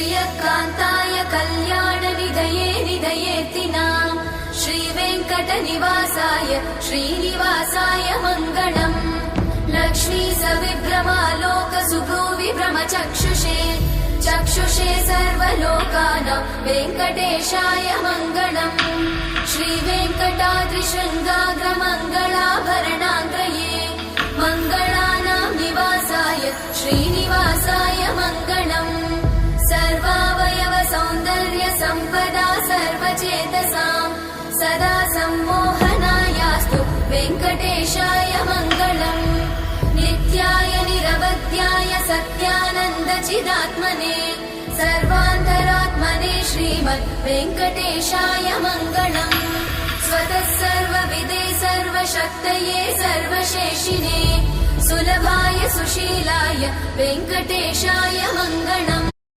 श्रियकान्ताय कल्याणनिधये निधयेतिनाम् श्रीवेङ्कटनिवासाय श्रीनिवासाय मङ्गलम् लक्ष्मी सविभ्रमालोकसुभ्रूविभ्रमचक्षुषे चक्षुषे सर्वलोकानां वेङ्कटेशाय मङ्गलम् श्रीवेङ्कटाद्रिशृङ्गाग्रमङ्गलाभरणाङ्गये मङ्गलानां निवासाय श्रीनिवासाय मङ्गलम् सर्वावयव सौन्दर्य सम्पदा सर्वचेतसां सदा सम्मोहनायास्तु वेङ्कटेशाय मङ्गलम् नित्याय निरवध्याय सत्यानन्दचिदात्मने सर्वान्तरात्मने श्रीमद् वेङ्कटेशाय मङ्गलम् स्वतः सर्वविदे सर्वशक्तये सर्वशेषिने सुलभाय सुशीलाय वेङ्कटेशाय मङ्गलम्